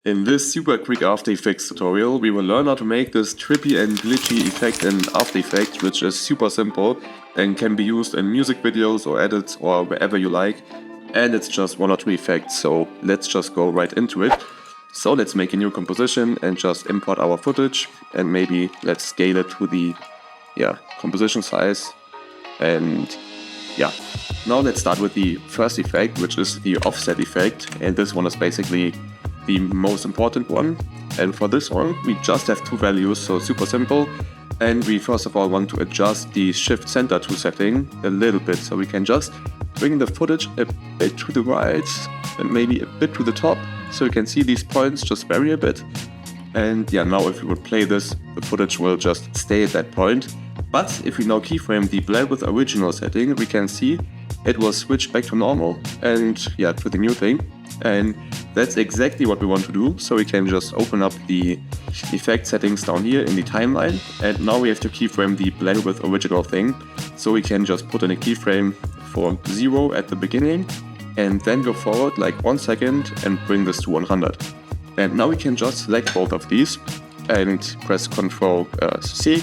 In this super quick After Effects tutorial, we will learn how to make this trippy and glitchy effect in After Effects, which is super simple and can be used in music videos or edits or wherever you like. And it's just one or two effects, so let's just go right into it. So let's make a new composition and just import our footage, and maybe let's scale it to the composition size. And now let's start with the first effect, which is the offset effect, and this one is basically the most important one. And for this one we just have two values, so super simple. And we first of all want to adjust the shift center to setting a little bit, so we can just bring the footage a bit to the right and maybe a bit to the top, so you can see these points just vary a bit. And now if we would play this, the footage will just stay at that point. But if we now keyframe the blend with original setting, we can see it will switch back to normal and to the new thing. And that's exactly what we want to do. So we can just open up the effect settings down here in the timeline, and now we have to keyframe the blend with original thing. So we can just put in a keyframe for 0 at the beginning and then go forward like 1 second and bring this to 100. And now we can just select both of these and press Ctrl C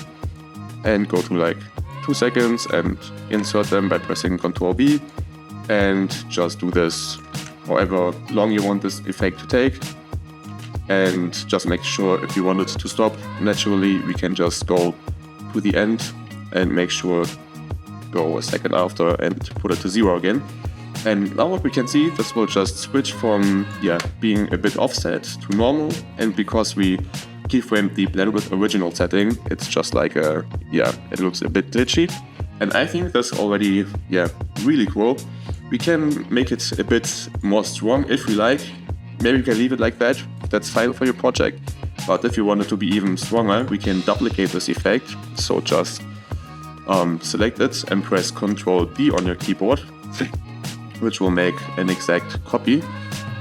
and go to like 2 seconds and insert them by pressing Ctrl V, and just do this however long you want this effect to take. And just make sure if you want it to stop naturally, we can just go to the end and make sure go a second after and put it to 0 again. And now what we can see, this will just switch from being a bit offset to normal. And because we keyframed the blend with original setting, it's just like it looks a bit glitchy. And I think that's already really cool. We can make it a bit more strong if we like. Maybe we can leave it like that, that's fine for your project. But if you want it to be even stronger, we can duplicate this effect. So just select it and press Ctrl D on your keyboard, which will make an exact copy.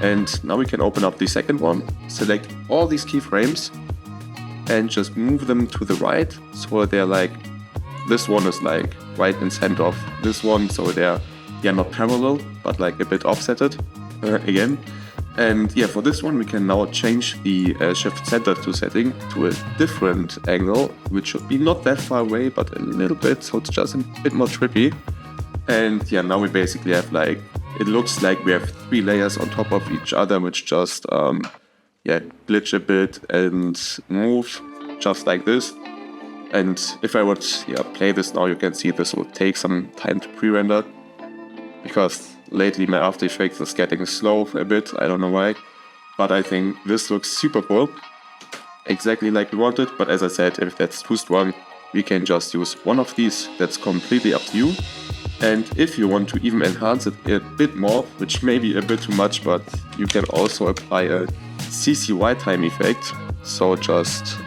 And now we can open up the second one, select all these keyframes and just move them to the right, so they're like, this one is like right in center of this one, so they're not parallel but like a bit offsetted again. And for this one we can now change the shift center to setting to a different angle, which should be not that far away but a little bit, so it's just a bit more trippy. And now we basically have like, it looks like we have 3 layers on top of each other, which just glitch a bit and move just like this. And if I would play this now, you can see this will take some time to pre-render, because lately my After Effects is getting slow a bit, I don't know why. But I think this looks super cool, exactly like we wanted. But as I said, if that's too strong, we can just use one of these, that's completely up to you. And if you want to even enhance it a bit more, which may be a bit too much, but you can also apply a CC time effect. So just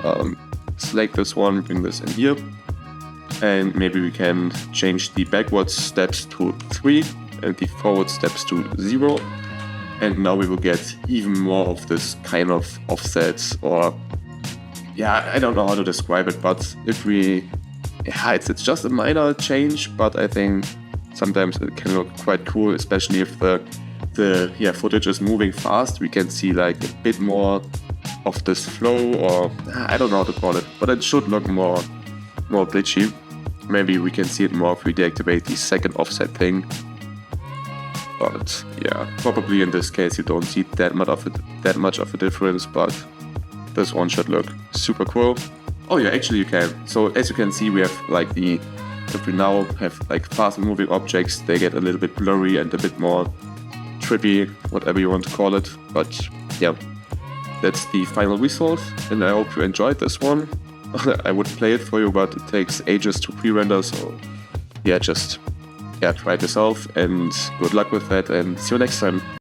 select this one, bring this in here, and maybe we can change the backwards steps to 3 and the forward steps to 0. And now we will get even more of this kind of offsets, or I don't know how to describe it, but if we it's just a minor change, but I think sometimes it can look quite cool, especially if the footage is moving fast. We can see like a bit more of this flow, or I don't know how to call it, but it should look more glitchy. Maybe we can see it more if we deactivate the second offset thing. But probably in this case you don't see that much of a difference, but this one should look super cool. Oh yeah, actually you can. So as you can see, we have like if we now have like fast moving objects, they get a little bit blurry and a bit more trippy, whatever you want to call it. But that's the final result, and I hope you enjoyed this one. I would play it for you, but it takes ages to pre-render, so just try it yourself, and good luck with that, and see you next time.